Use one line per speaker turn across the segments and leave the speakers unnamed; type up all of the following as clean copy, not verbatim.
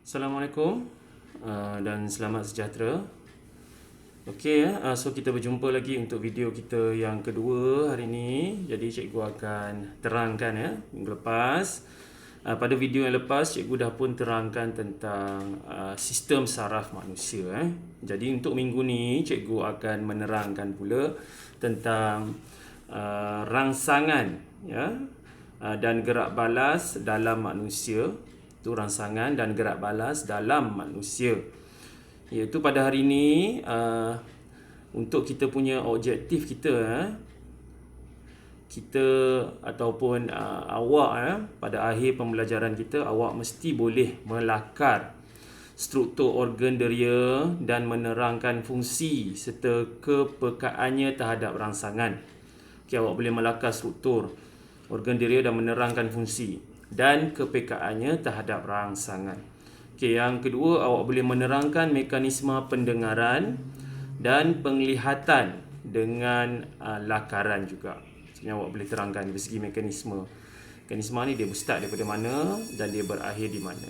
Assalamualaikum dan selamat sejahtera. Okey, so kita berjumpa lagi untuk video kita yang kedua hari ini. Jadi cikgu akan terangkan minggu lepas. Pada video yang lepas cikgu dah pun terangkan tentang sistem saraf manusia. Jadi untuk minggu ni cikgu akan menerangkan pula tentang rangsangan dan gerak balas dalam manusia. Itu rangsangan dan gerak balas dalam manusia. Iaitu pada hari ini untuk kita punya objektif kita kita ataupun awak pada akhir pembelajaran kita, awak mesti boleh melakar struktur organ deria dan menerangkan fungsi serta kepekaannya terhadap rangsangan. Okey, awak boleh melakar struktur organ deria dan menerangkan fungsi dan kepekaannya terhadap rangsangan. Okey, yang kedua, awak boleh menerangkan mekanisme pendengaran dan penglihatan dengan lakaran juga. Sebenarnya awak boleh terangkan dari segi mekanisme. Mekanisme ni dia start daripada mana dan dia berakhir di mana.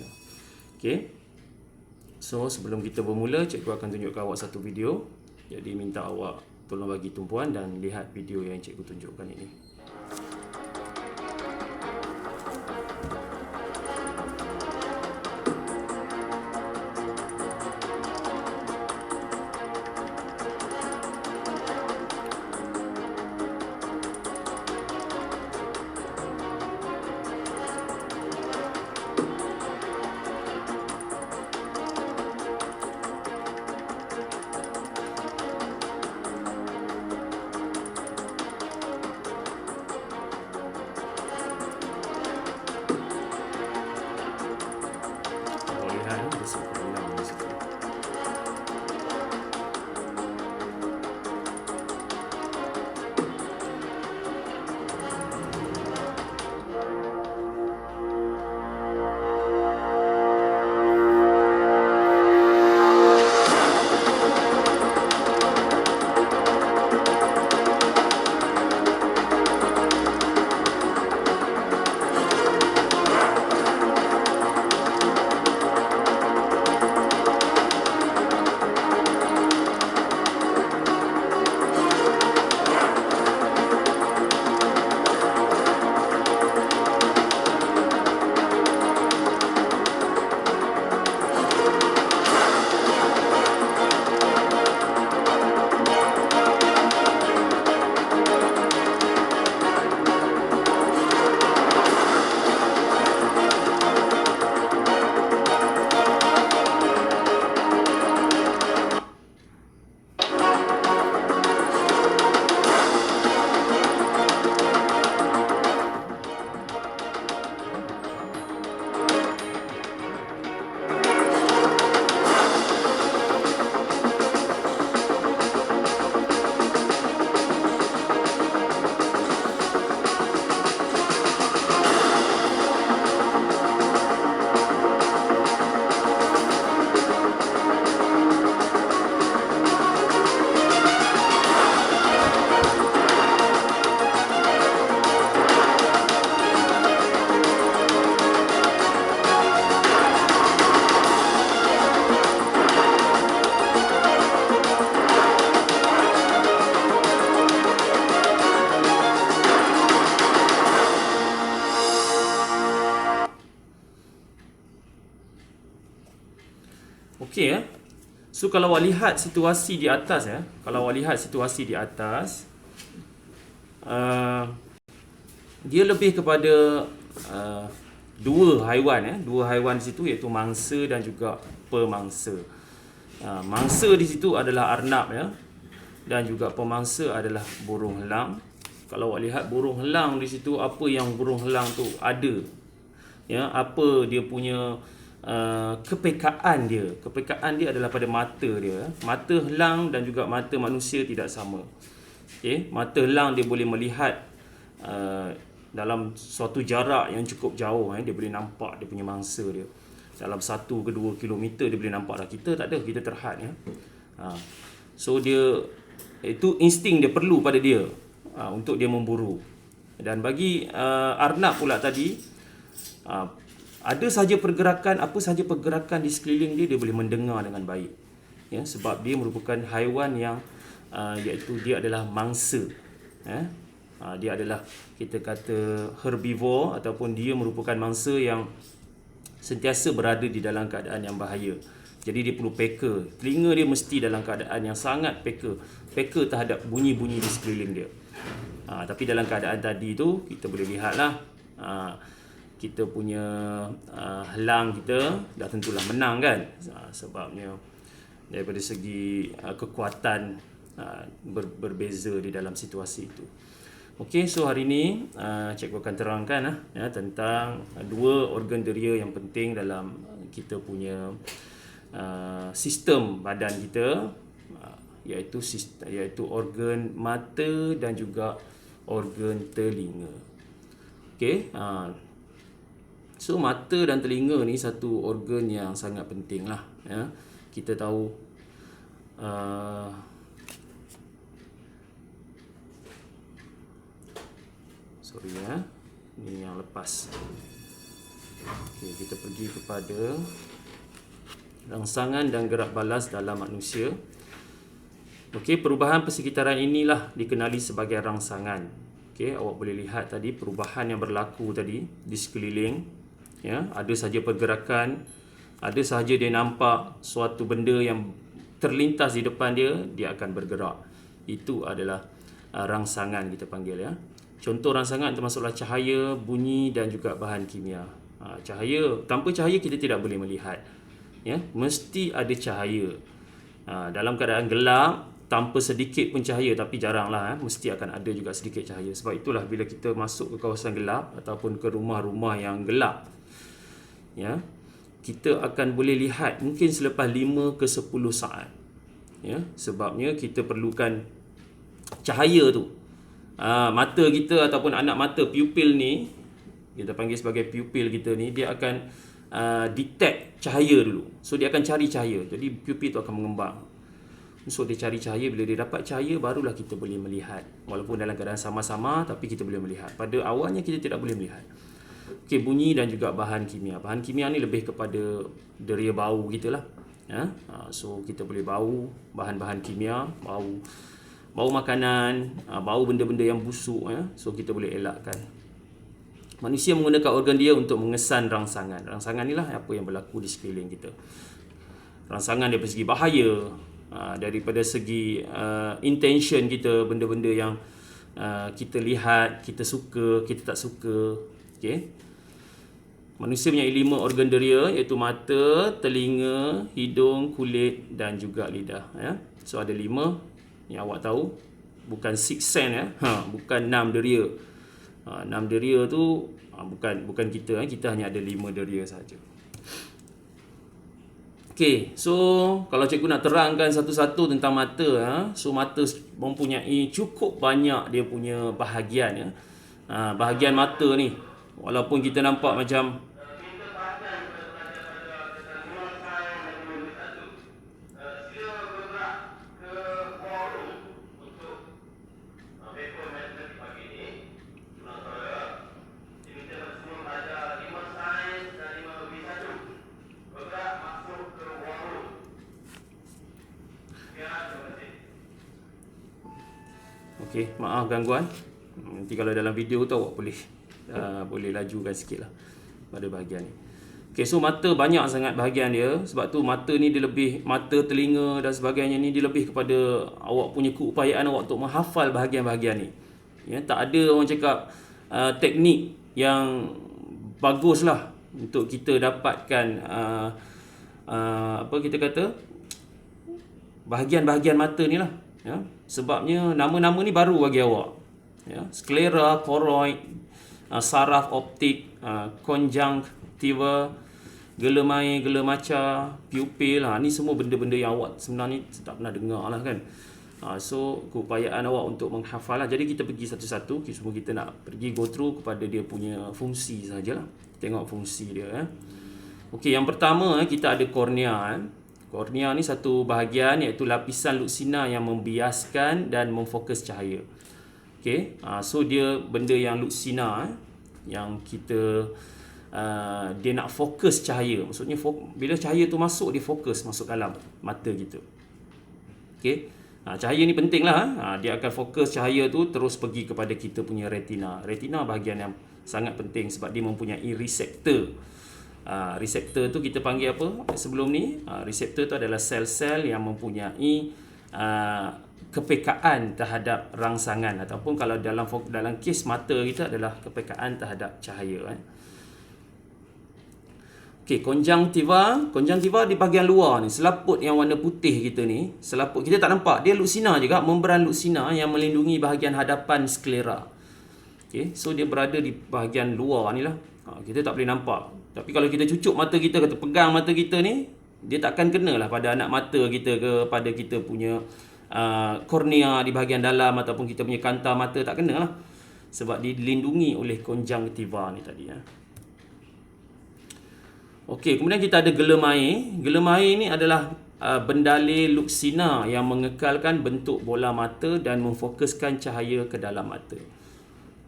Okey. So, sebelum kita bermula, cikgu akan tunjukkan awak satu video. Jadi minta awak tolong bagi tumpuan dan lihat video yang cikgu tunjukkan ini. Okey So kalau awak lihat situasi di atas kalau awak lihat situasi di atas dia lebih kepada dua haiwan di situ, iaitu mangsa dan juga pemangsa. Mangsa di situ adalah arnab dan juga pemangsa adalah burung helang. Kalau awak lihat burung helang di situ, apa yang burung helang tu ada, apa dia punya kepekaan dia adalah pada mata dia. Mata helang dan juga mata manusia tidak sama. Mata helang dia boleh melihat dalam suatu jarak yang cukup jauh. Dia boleh nampak dia punya mangsa dia. Dalam 1 ke 2 kilometer dia boleh nampak dah. Kita tak ada, kita terhad So dia itu insting dia perlu pada dia untuk dia memburu. Dan bagi arnab pula tadi, Ada sahaja pergerakan, apa sahaja pergerakan di sekeliling dia, dia boleh mendengar dengan baik. Ya, sebab dia merupakan haiwan yang iaitu dia adalah mangsa. Dia adalah, kita kata, herbivore, ataupun dia merupakan mangsa yang sentiasa berada di dalam keadaan yang bahaya. Jadi dia perlu peka. Telinga dia mesti dalam keadaan yang sangat peka. Peka terhadap bunyi-bunyi di sekeliling dia. Tapi dalam keadaan tadi tu, kita boleh lihatlah, kita punya helang kita dah tentulah menang kan. Sebabnya daripada segi kekuatan berbeza di dalam situasi itu. Okey, so hari ni cikgu akan terangkan tentang dua organ deria yang penting dalam kita punya sistem badan kita, iaitu organ mata dan juga organ telinga. Okey, so mata dan telinga ni satu organ yang sangat penting lah. Kita tahu ni yang lepas. Okey, kita pergi kepada rangsangan dan gerak balas dalam manusia. Okey, perubahan persekitaran inilah dikenali sebagai rangsangan. Okey, awak boleh lihat tadi perubahan yang berlaku tadi di sekeliling. Ya, ada sahaja pergerakan, ada sahaja dia nampak suatu benda yang terlintas di depan dia, dia akan bergerak. Itu adalah rangsangan kita panggil ya. Contoh rangsangan termasuklah cahaya, bunyi dan juga bahan kimia. Cahaya, tanpa cahaya kita tidak boleh melihat. Ya, mesti ada cahaya. Dalam keadaan gelap, tanpa sedikit pun cahaya, tapi jaranglah, mesti akan ada juga sedikit cahaya. Sebab itulah bila kita masuk ke kawasan gelap ataupun ke rumah-rumah yang gelap, ya, kita akan boleh lihat mungkin selepas 5 ke 10 saat. Ya, sebabnya kita perlukan cahaya tu. Mata kita ataupun anak mata, pupil ni, kita panggil sebagai pupil kita ni, dia akan detect cahaya dulu. So dia akan cari cahaya. Jadi pupil tu akan mengembang. So dia cari cahaya, bila dia dapat cahaya barulah kita boleh melihat. Walaupun dalam keadaan sama-sama, tapi kita boleh melihat. Pada awalnya kita tidak boleh melihat. Okey, bunyi dan juga bahan kimia. Bahan kimia ni lebih kepada deria bau kita lah. So kita boleh bau bahan-bahan kimia, bau makanan, bau benda-benda yang busuk, so kita boleh elakkan. Manusia menggunakan organ dia untuk mengesan rangsangan. Rangsangan inilah apa yang berlaku di sekeliling kita. Rangsangan daripada segi bahaya, daripada segi intention kita, benda-benda yang kita lihat, kita suka, kita tak suka. Okay. Manusia mempunyai 5 organ deria, iaitu mata, telinga, hidung, kulit dan juga lidah. So ada 5 yang awak tahu, bukan 6 sense bukan 6 deria. 6 deria tu bukan kita, kita hanya ada 5 deria saja. Okey, so kalau cikgu nak terangkan satu-satu tentang mata, so mata mempunyai cukup banyak dia punya bahagian. Bahagian mata ni, walaupun kita nampak macam okey, maaf gangguan. Nanti kalau dalam video tu awak boleh lajukan sikit lah pada bahagian ni. Okey, so mata banyak sangat bahagian dia. Sebab tu mata ni dia lebih, mata, telinga dan sebagainya ni, dia lebih kepada awak punya keupayaan awak untuk menghafal bahagian-bahagian ni. Ya, tak ada orang cakap teknik yang bagus lah untuk kita dapatkan apa kita kata, bahagian-bahagian mata ni lah. Ya, sebabnya nama-nama ni baru bagi awak. Ya, sklera, koroid, saraf optik, konjungtiva, gelemae, gelemaca, pupil, ni semua benda-benda yang awak sebenarnya tak pernah dengar lah kan. So keupayaan awak untuk menghafal lah. Jadi kita pergi satu-satu, semua kita nak pergi go through kepada dia punya fungsi sajalah. Tengok fungsi dia. Okey, yang pertama kita ada kornea. Kornea ni satu bahagian, iaitu lapisan luksina yang membiaskan dan memfokus cahaya. Okey, so dia benda yang luksina yang kita dia nak fokus cahaya. Maksudnya bila cahaya tu masuk, dia fokus masuk dalam mata kita. Okey. Cahaya ni penting lah. Dia akan fokus cahaya tu terus pergi kepada kita punya retina. Retina bahagian yang sangat penting sebab dia mempunyai reseptor. Reseptor tu kita panggil apa sebelum ni? Reseptor tu adalah sel-sel yang mempunyai kepekaan terhadap rangsangan, ataupun kalau dalam kes mata kita adalah kepekaan terhadap cahaya. Okey, konjungtiva di bahagian luar ni, selaput yang warna putih kita ni, selaput kita tak nampak, dia luxina juga, membran luxina yang melindungi bahagian hadapan sklera. Okey, so dia berada di bahagian luar ni lah. Kita tak boleh nampak. Tapi kalau kita cucuk mata kita, kata pegang mata kita ni, dia takkan kena lah pada anak mata kita ke, pada kita punya kornea di bahagian dalam, ataupun kita punya kanta mata, tak kena lah. Sebab dilindungi oleh konjungtiva ni tadi. Okey, kemudian kita ada gelem air. Gelem air ni adalah bendalai luxina yang mengekalkan bentuk bola mata dan memfokuskan cahaya ke dalam mata.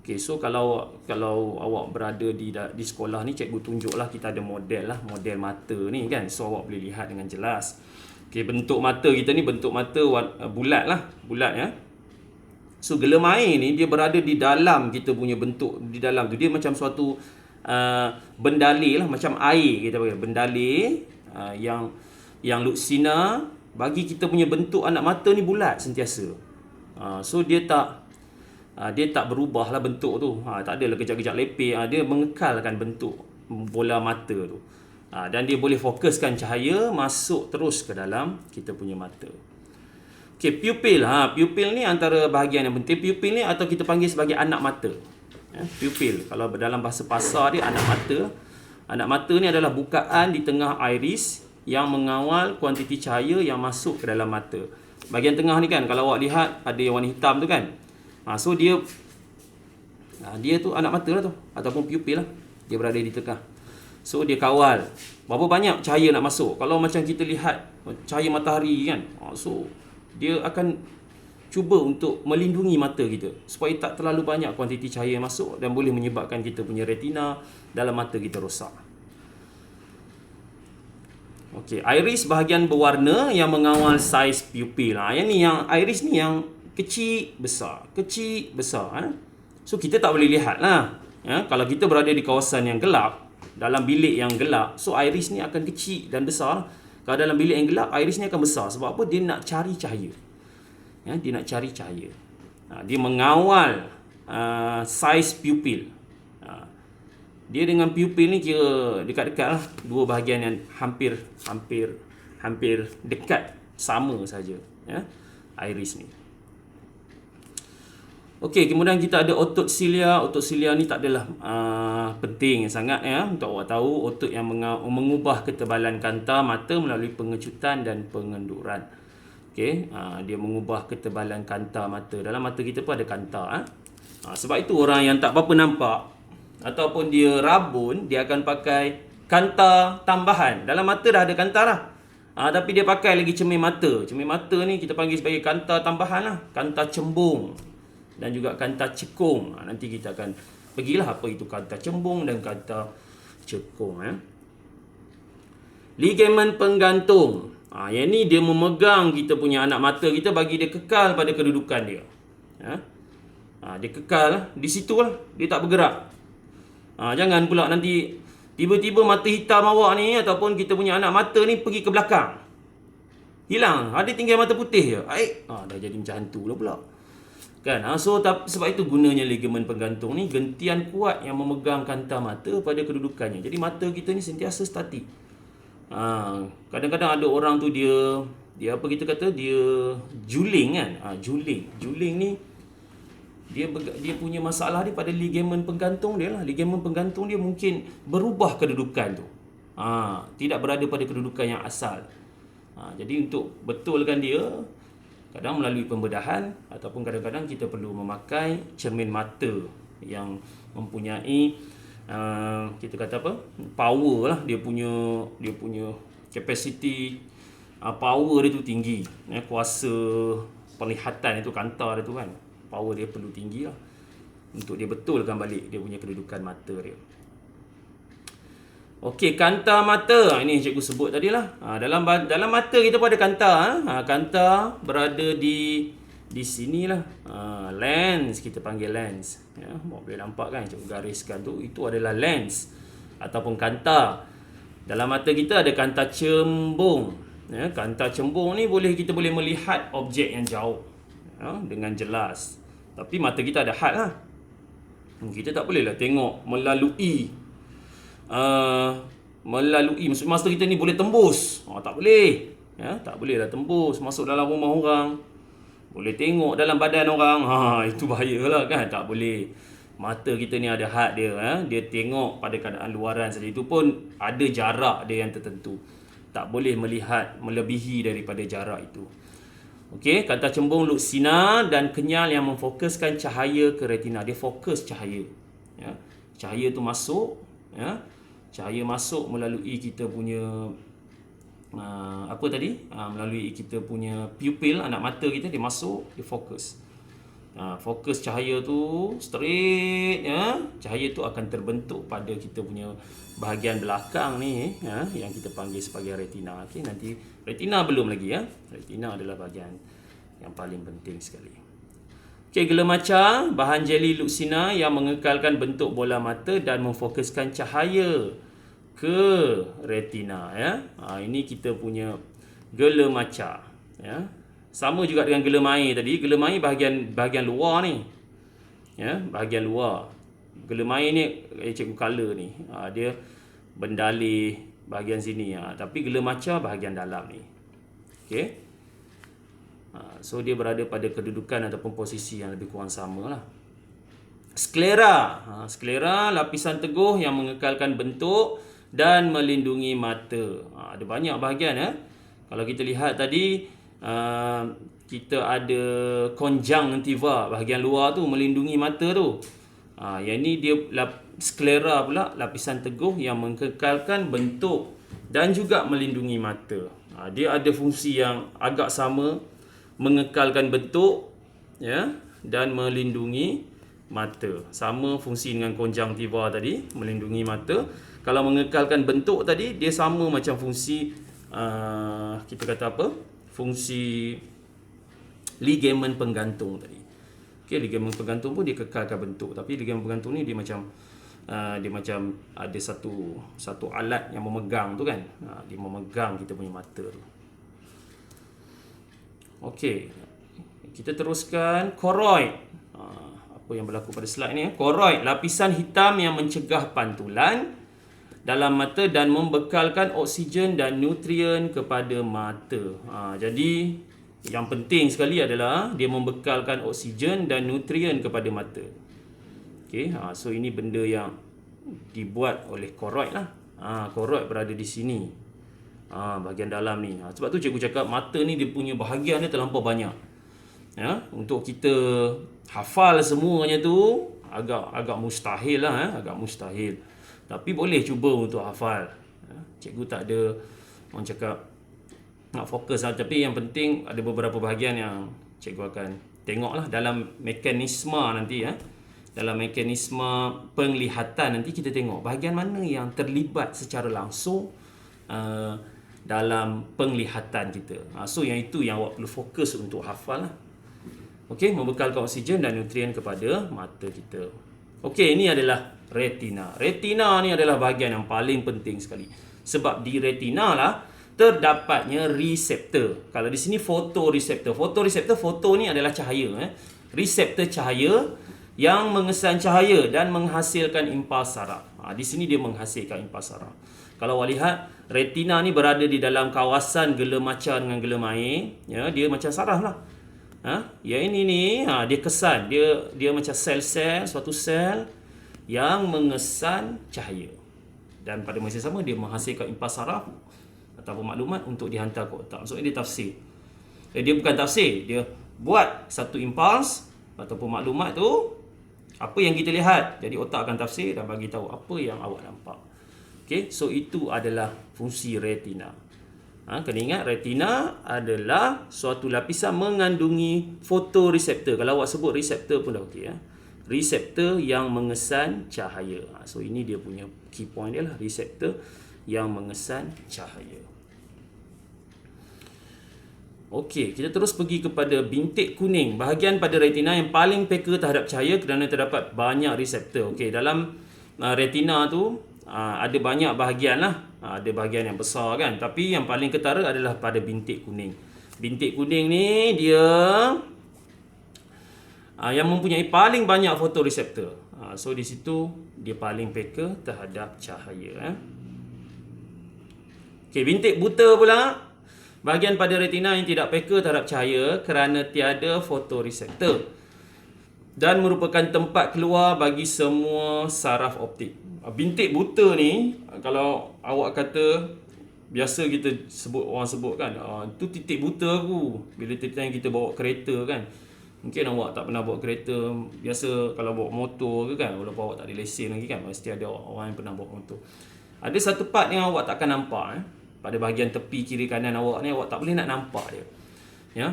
Okey, so kalau awak berada di sekolah ni, cikgu tunjuklah, kita ada model mata ni kan. So awak boleh lihat dengan jelas. Okey, bentuk mata kita ni bentuk mata bulat ya. So gelem air ni dia berada di dalam kita punya bentuk, di dalam tu dia macam suatu bendalai lah, macam air kita panggil bendalai yang luxina bagi kita punya bentuk anak mata ni bulat sentiasa. So dia tak berubah lah bentuk tu. Tak adalah kejap-kejap lepeh. Dia mengekalkan bentuk bola mata tu. Dan dia boleh fokuskan cahaya masuk terus ke dalam kita punya mata. Okey, pupil. Pupil ni antara bahagian yang penting. Pupil ni atau kita panggil sebagai anak mata. Pupil, kalau dalam bahasa pasar dia anak mata. Anak mata ni adalah bukaan di tengah iris yang mengawal kuantiti cahaya yang masuk ke dalam mata. Bahagian tengah ni kan, kalau awak lihat ada yang warna hitam tu kan. So dia tu anak mata lah tu, ataupun pupil lah. Dia berada di tengah. So dia kawal berapa banyak cahaya nak masuk. Kalau macam kita lihat cahaya matahari kan, so dia akan cuba untuk melindungi mata kita supaya tak terlalu banyak kuantiti cahaya yang masuk dan boleh menyebabkan kita punya retina dalam mata kita rosak. Okey, iris bahagian berwarna yang mengawal saiz pupil. Yang iris ni yang kecil besar. So kita tak boleh lihat lah. Kalau kita berada di kawasan yang gelap, dalam bilik yang gelap, so iris ni akan kecil dan besar. Kalau dalam bilik yang gelap, iris ni akan besar. Sebab apa? Dia nak cari cahaya. Dia nak cari cahaya. Dia mengawal saiz pupil. Dia dengan pupil ni kira dekat-dekat lah. Dua bahagian yang hampir dekat, sama saja. Iris ni. Okey, kemudian kita ada otot silia. Otot silia ni tak adalah penting sangat untuk awak tahu. Otot yang mengubah ketebalan kanta mata melalui pengecutan dan pengenduran. Okey, dia mengubah ketebalan kanta mata. Dalam mata kita pun ada kanta. Sebab itu orang yang tak apa-apa nampak ataupun dia rabun, dia akan pakai kanta tambahan. Dalam mata dah ada kanta lah. Tapi dia pakai lagi cermin mata. Cermin mata ni kita panggil sebagai kanta tambahan lah. Kanta cembung dan juga kanta cekung. Nanti kita akan pergilah apa itu kanta cembung dan kanta cekung. Ligamen penggantung. Yang ni dia memegang kita punya anak mata kita, bagi dia kekal pada kedudukan dia. Dia kekal lah. Di situ lah. Dia tak bergerak. Jangan pula nanti tiba-tiba mata hitam awak ni ataupun kita punya anak mata ni pergi ke belakang. Hilang. Ada tinggal mata putih je. Dah jadi macam hantu lah pula. Kan? So sebab itu gunanya ligamen penggantung ni, gentian kuat yang memegang kanta mata pada kedudukannya. Jadi mata kita ni sentiasa statik. Kadang-kadang ada orang tu dia apa kita kata, dia juling kan. Juling ni dia punya masalah dia pada ligamen penggantung dia lah. Ligamen penggantung dia mungkin berubah kedudukan tu. Tidak berada pada kedudukan yang asal. Jadi untuk betulkan dia, kadang melalui pembedahan ataupun kadang-kadang kita perlu memakai cermin mata yang mempunyai kita kata apa, power lah. Dia punya capacity, power dia tu tinggi. Kuasa penglihatan itu, kanta dia tu kan, power dia perlu tinggi lah untuk dia betulkan balik dia punya kedudukan mata dia. Okey, kanta mata. Ini cikgu sebut tadilah. Dalam mata kita pun ada kanta. Kanta berada di sinilah. Lens, kita panggil lens. Ya, boleh nampak kan cikgu gariskan tu, itu adalah lens ataupun kanta. Dalam mata kita ada kanta cembung. Ya, kanta cembung ni kita boleh melihat objek yang jauh, ya, dengan jelas. Tapi mata kita ada had lah. Kita tak bolehlah tengok melalui masa kita ni boleh tembus. Tak boleh. Ya, tak bolehlah tembus masuk dalam rumah orang. Boleh tengok dalam badan orang. Itu bahayalah kan, tak boleh. Mata kita ni ada had dia, dia tengok pada keadaan luaran saja. Itu pun ada jarak dia yang tertentu. Tak boleh melihat melebihi daripada jarak itu. Okey, kanta cembung luksina dan kenyal yang memfokuskan cahaya ke retina. Dia fokus cahaya. Ya. Cahaya tu masuk, ya. Cahaya masuk melalui kita punya melalui kita punya pupil, anak mata kita, dia masuk, dia fokus. Fokus cahaya tu straight, ya. Cahaya tu akan terbentuk pada kita punya bahagian belakang ni, ya, yang kita panggil sebagai retina. Okey, nanti retina belum lagi, ya. Retina adalah bahagian yang paling penting sekali. Okey, gela maca, bahan jeli luksina yang mengekalkan bentuk bola mata dan memfokuskan cahaya ke retina, ya. Ini kita punya gela maca, ya. Sama juga dengan gela mair tadi. Gela mair bahagian luar ni. Ya, bahagian luar. Gela mair ni cikgu color ni. Dia bendalih bahagian sini. Tapi gela maca bahagian dalam ni. Okey. So dia berada pada kedudukan ataupun posisi yang lebih kurang samalah. Sklera. Sklera lapisan teguh yang mengekalkan bentuk dan melindungi mata. Ada banyak bahagian, ya. Kalau kita lihat tadi, kita ada konjungtiva, bahagian luar tu melindungi mata tu. Yang ni dia sklera pula, lapisan teguh yang mengekalkan bentuk dan juga melindungi mata. Dia ada fungsi yang agak sama, mengekalkan bentuk, ya, dan melindungi mata. Sama fungsi dengan konjungtiva tadi, melindungi mata. Kalau mengekalkan bentuk tadi, dia sama macam fungsi kita kata apa? Fungsi ligamen penggantung tadi. Okey, ligamen penggantung pun dia kekalkan bentuk, tapi ligamen penggantung ni dia macam ada satu alat yang memegang tu kan. Dia memegang kita punya mata tu. Okey. Kita teruskan koroid. Apa yang berlaku pada slide ni? Koroid, lapisan hitam yang mencegah pantulan dalam mata dan membekalkan oksigen dan nutrien kepada mata. Jadi yang penting sekali adalah dia membekalkan oksigen dan nutrien kepada mata. Okey, so ini benda yang dibuat oleh koroid lah. Koroid berada di sini. Bahagian dalam ni. Sebab tu cikgu cakap mata ni dia punya bahagian dia terlampau banyak. Ya, untuk kita hafal semuanya tu agak mustahil lah, agak mustahil. Tapi boleh cuba untuk hafal. Cikgu tak ada orang cakap nak fokus lah. Tapi yang penting ada beberapa bahagian yang cikgu akan tengoklah dalam mekanisme nanti, ya. Dalam mekanisme penglihatan nanti kita tengok bahagian mana yang terlibat secara langsung dalam penglihatan kita. So yang itu yang awak perlu fokus untuk hafal lah. Okey, membekalkan oksigen dan nutrien kepada mata kita. Okey, ini adalah retina. Retina ni adalah bahagian yang paling penting sekali. Sebab di retina lah terdapatnya reseptor. Kalau di sini fotoreseptor. Fotoreseptor, foto ni adalah cahaya. Reseptor cahaya yang mengesan cahaya dan menghasilkan impuls saraf. Di sini dia menghasilkan impuls saraf. Kalau awak lihat, retina ni berada di dalam kawasan gela maca dengan gela mair. Ya, dia macam saraf lah. Yang ini ni, dia kesan. Dia macam sel-sel, suatu sel yang mengesan cahaya. Dan pada masa sama, dia menghasilkan impuls saraf ataupun maklumat untuk dihantar ke otak. Maksudnya dia tafsir. Dia bukan tafsir. Dia buat satu impuls ataupun maklumat tu, apa yang kita lihat. Jadi otak akan tafsir dan bagi tahu apa yang awak nampak. Okay, so itu adalah fungsi retina. Kena ingat, retina adalah suatu lapisan mengandungi fotoreseptor. Kalau awak sebut reseptor pun dah okey. reseptor yang mengesan cahaya. So ini dia punya key point dia lah, reseptor yang mengesan cahaya. Okey, kita terus pergi kepada bintik kuning, bahagian pada retina yang paling peka terhadap cahaya kerana terdapat banyak reseptor. Okey, dalam retina tu ada banyak bahagian lah. Ada bahagian yang besar kan, tapi yang paling ketara adalah pada bintik kuning. Bintik kuning ni dia yang mempunyai paling banyak fotoreseptor. So di situ dia paling peka terhadap cahaya. Okey, bintik buta pula, bahagian pada retina yang tidak peka terhadap cahaya kerana tiada fotoreseptor dan merupakan tempat keluar bagi semua saraf optik. Bintik buta ni, kalau awak kata, biasa kita sebut, orang sebut kan, tu titik buta aku bila time kita bawa kereta kan. Mungkin awak tak pernah bawa kereta. Biasa kalau bawa motor ke kan, walaupun awak tak ada lesen lagi kan, mesti ada orang yang pernah bawa motor. Ada satu part yang awak takkan nampak pada bahagian tepi kiri kanan awak ni, awak tak boleh nak nampak dia. Ya,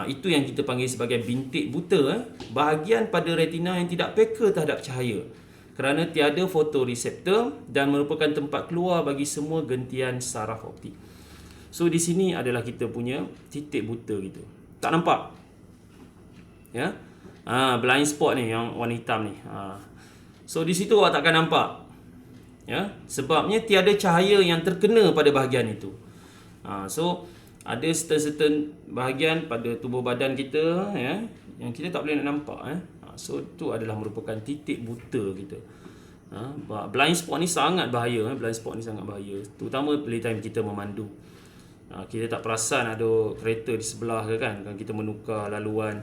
itu yang kita panggil sebagai bintik buta, bahagian pada retina yang tidak peka terhadap cahaya kerana tiada fotoreseptor dan merupakan tempat keluar bagi semua gentian saraf optik. So di sini adalah kita punya titik buta gitu. Tak nampak. Ya. Blind spot ni yang warna hitam ni. So di situ awak takkan nampak. Ya, sebabnya tiada cahaya yang terkena pada bahagian itu. So ada certain bahagian pada tubuh badan kita yang kita tak boleh nak nampak. So itu adalah merupakan titik buta kita. Blind spot ni sangat bahaya. Blind spot ni sangat bahaya, terutama bila time kita memandu. Kita tak perasan ada kereta di sebelah ke kan, kita menukar laluan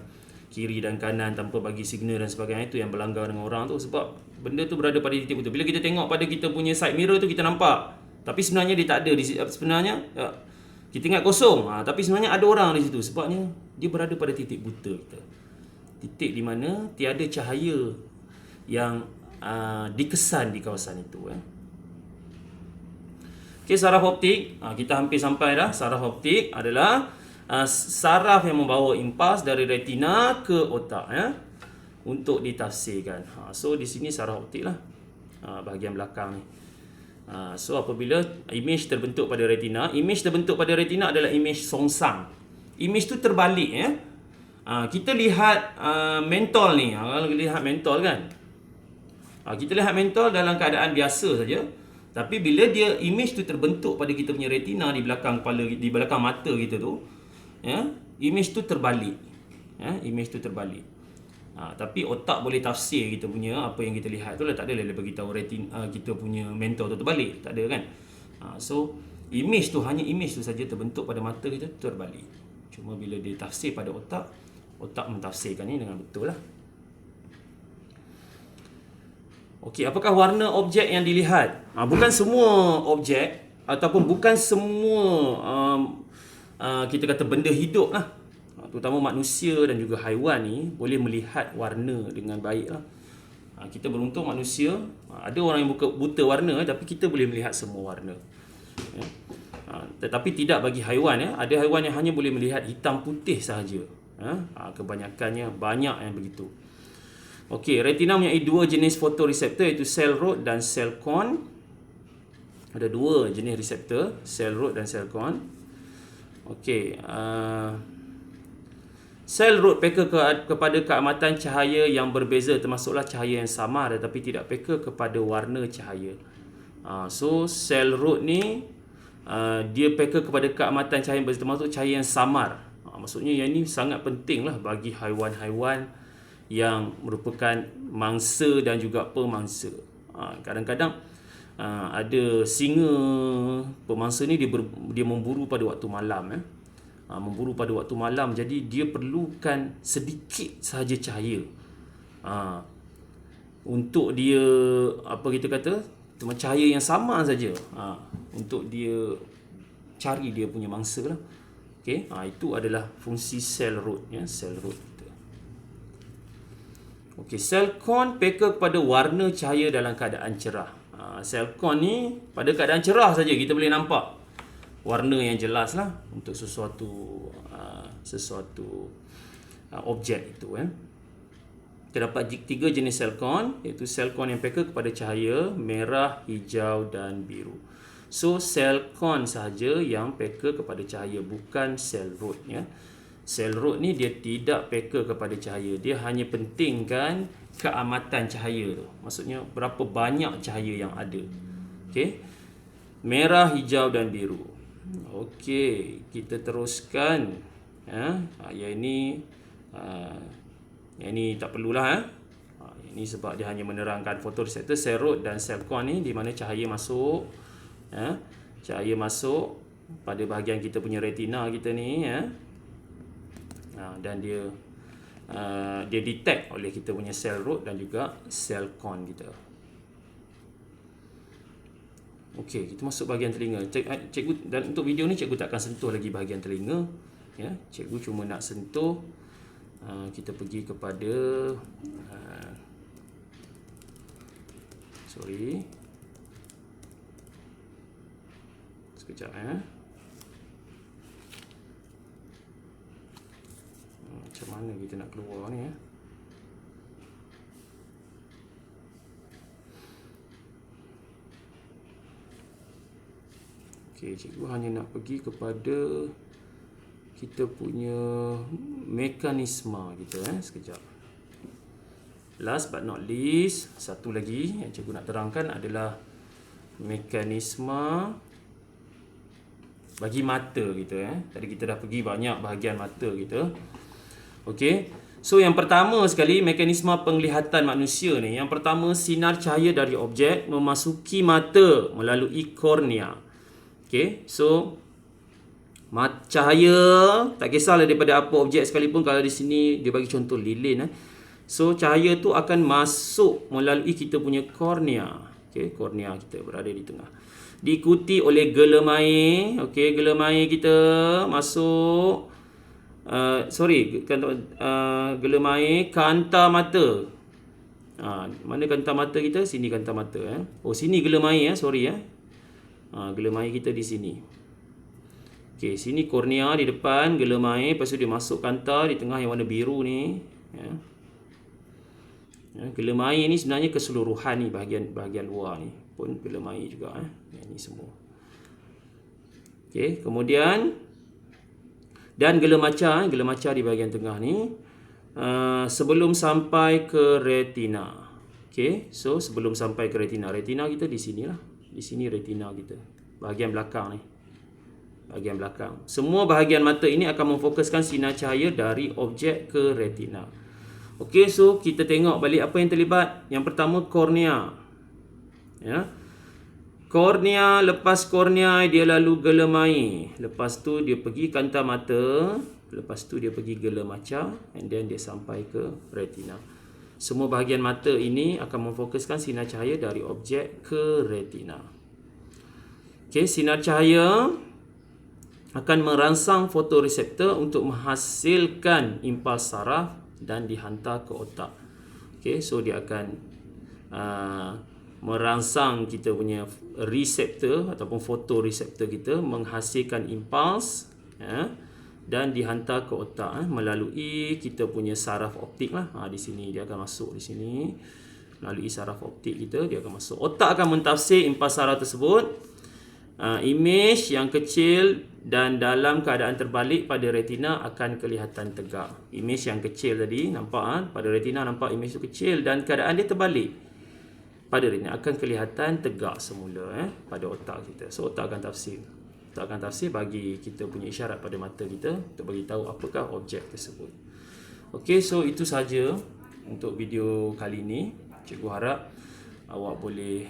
kiri dan kanan tanpa bagi signal dan sebagainya. Itu yang berlanggar dengan orang tu, sebab benda tu berada pada titik buta. Bila kita tengok pada kita punya side mirror tu, kita nampak, tapi sebenarnya dia tak ada. Sebenarnya kita ingat kosong, tapi sebenarnya ada orang di situ. Sebabnya dia berada pada titik buta kita, titik di mana tiada cahaya yang dikesan di kawasan itu. Okey, saraf optik, kita hampir sampai dah. Saraf optik adalah saraf yang membawa impas dari retina ke otak untuk ditafsirkan. So di sini saraf optik lah, bahagian belakang ni. So apabila image terbentuk pada retina, image terbentuk pada retina adalah image songsang. Image tu terbalik kita lihat mentol ni. Kalau lihat mentol kan, kita lihat mentol dalam keadaan biasa saja. Tapi bila dia image tu terbentuk pada kita punya retina di belakang kepala, di belakang mata kita tu, image tu terbalik. Image tu terbalik. Tapi otak boleh tafsir kita punya apa yang kita lihat tu lah. Tak ada bagi tahu retina kita punya mentol tu terbalik, tak ada kan. So image tu, hanya image tu saja terbentuk pada mata kita terbalik. Cuma bila dia tafsir pada otak, otak mentafsirkan ni dengan betul lah. Okey, apakah warna objek yang dilihat? Bukan semua objek ataupun bukan semua kita kata benda hidup lah, terutama manusia dan juga haiwan ni boleh melihat warna dengan baik lah. Kita beruntung manusia, ada orang yang buta warna, tapi kita boleh melihat semua warna. Tetapi tidak bagi haiwan. Ada haiwan yang hanya boleh melihat hitam putih sahaja. Kebanyakannya banyak yang begitu. Okey, retina mempunyai dua jenis fotoreseptor, iaitu cell rod dan cell cone. Ada dua jenis reseptor, cell rod dan cell cone. Okey, sel rod peka kepada keamatan cahaya yang berbeza, termasuklah cahaya yang samar, tetapi tidak peka kepada warna cahaya. So sel rod ni dia peka kepada keamatan cahaya yang berbeza, termasuk cahaya yang samar. Maksudnya yang ni sangat penting lah bagi haiwan-haiwan yang merupakan mangsa dan juga pemangsa. Kadang-kadang ada singa pemangsa ni dia memburu pada waktu malam. Memburu pada waktu malam, jadi dia perlukan sedikit sahaja cahaya untuk dia, apa kita kata, cuma cahaya yang sama saja untuk dia cari dia punya mangsa lah. Okey, itu adalah fungsi sel rod, sel rod kita. Okey, sel cone peka kepada warna cahaya dalam keadaan cerah. Sel cone ni pada keadaan cerah saja kita boleh nampak warna yang jelas lah untuk sesuatu objek itu. terdapat 3 jenis selkon, iaitu selkon yang peka kepada cahaya merah, hijau dan biru. So selkon sahaja yang peka kepada cahaya, bukan sel rod ya. Sel rod ni dia tidak peka kepada cahaya, dia hanya pentingkan keamatan cahaya tu. Maksudnya berapa banyak cahaya yang ada. Okey. Merah, hijau dan biru. Okey, kita teruskan. Yang ini tak perlulah. Ini sebab dia hanya menerangkan fotoreseptor, sel rod dan selkon ni, di mana cahaya masuk. Cahaya masuk pada bahagian kita punya retina kita ni dan dia detect oleh kita punya sel rod dan juga selkon kita. Okey, kita masuk bahagian telinga. Cikgu, dan untuk video ni cikgu takkan sentuh lagi bahagian telinga ya. Cikgu cuma nak sentuh kita pergi kepada sekejap macam mana kita nak keluar ni Okey, cikgu hanya nak pergi kepada kita punya mekanisme kita sekejap. Last but not least, satu lagi yang cikgu nak terangkan adalah mekanisme bagi mata kita Tadi kita dah pergi banyak bahagian mata kita. Okey. So yang pertama sekali, mekanisme penglihatan manusia ni. Yang pertama, sinar cahaya dari objek memasuki mata melalui kornea. Okey. So cahaya, tak kisahlah daripada apa objek sekalipun, kalau di sini dia bagi contoh lilin So cahaya tu akan masuk melalui kita punya kornea. Okey, kornea kita berada di tengah. Diikuti oleh gelem air. Okey, gelem air kita masuk gelem air, kanta mata. Mana kanta mata kita? Sini kanta mata Oh, sini gelem air gelem air kita di sini. Okey, sini kornea di depan, gelem air, lepas tu dia masuk kanta di tengah yang warna biru ni Gelem air ni sebenarnya keseluruhan ni, bahagian luar ni pun gelem air juga Yang ni semua. Okey, kemudian dan gelem maca di bahagian tengah ni sebelum sampai ke retina. Okey, so sebelum sampai ke retina kita di sinilah. Di sini retina kita, bahagian belakang ni. Bahagian belakang. Semua bahagian mata ini akan memfokuskan sinar cahaya dari objek ke retina. Okey, so kita tengok balik apa yang terlibat. Yang pertama, kornea. Kornea, lepas kornea dia lalu gelem air. Lepas tu dia pergi kanta mata, lepas tu dia pergi gelem maca, and then dia sampai ke retina. Semua bahagian mata ini akan memfokuskan sinar cahaya dari objek ke retina. Okey, sinar cahaya akan merangsang fotoreseptor untuk menghasilkan impuls saraf dan dihantar ke otak. Okey, so dia akan merangsang kita punya reseptor ataupun fotoreseptor kita menghasilkan impuls dan dihantar ke otak melalui kita punya saraf optik lah. Di sini dia akan masuk di sini. Melalui saraf optik kita dia akan masuk. Otak akan mentafsir impuls saraf tersebut. Imej yang kecil dan dalam keadaan terbalik pada retina akan kelihatan tegak. Imej yang kecil tadi nampak pada retina nampak imej tu kecil dan keadaan dia terbalik. Pada retina akan kelihatan tegak semula pada otak kita. So otak akan tafsir. Otak akan tafsir bagi kita punya isyarat pada mata kita untuk bagi tahu apakah objek tersebut. Okey, so itu saja untuk video kali ini. Cikgu harap awak boleh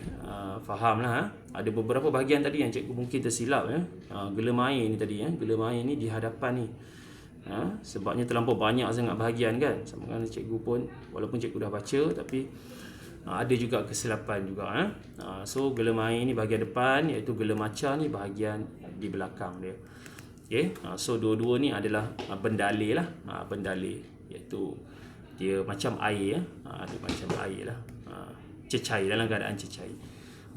fahamlah. Ada beberapa bahagian tadi yang cikgu mungkin tersilap gelem air ni tadi gelem air ni di hadapan ni. Sebabnya terlampau banyak sangat bahagian kan. Sama kan cikgu pun walaupun cikgu dah baca tapi ada juga kesilapan juga So gelem air ni bahagian depan, iaitu gelem maca ni bahagian di belakang dia. Okey, so dua-dua ni adalah bendalih lah. Bendalih iaitu dia macam air dia macam air lah. Cecair, dalam keadaan cecair.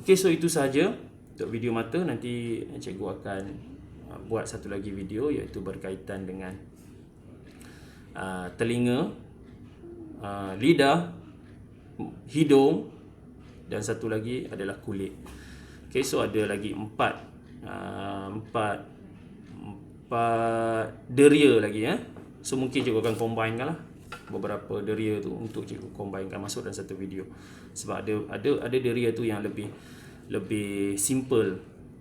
Okey, so itu sahaja untuk video mata. Nanti cikgu akan buat satu lagi video iaitu berkaitan dengan telinga. lidah, hidung, dan satu lagi adalah kulit. Okay, so ada lagi empat deria lagi ya. So mungkin cikgu akan combinekan lah beberapa deria tu untuk cikgu combinekan masuk dalam satu video. Sebab ada deria tu yang lebih simple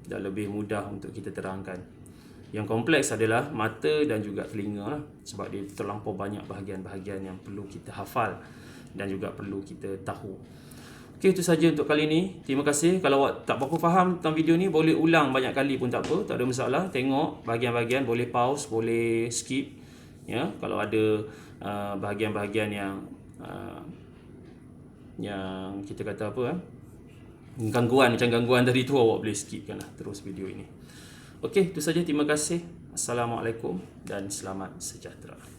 dan lebih mudah untuk kita terangkan. Yang kompleks adalah mata dan juga telinga lah, sebab dia terlampau banyak bahagian-bahagian yang perlu kita hafal dan juga perlu kita tahu. Okey, itu saja untuk kali ni. Terima kasih. Kalau awak tak berapa faham tentang video ni, boleh ulang banyak kali pun tak apa, tak ada masalah. Tengok bahagian-bahagian, boleh pause, boleh skip. Ya, kalau ada bahagian-bahagian yang kita kata apa gangguan, macam gangguan tadi tu, awak boleh skipkan lah terus video ini. Okey, itu saja. Terima kasih. Assalamualaikum dan selamat sejahtera.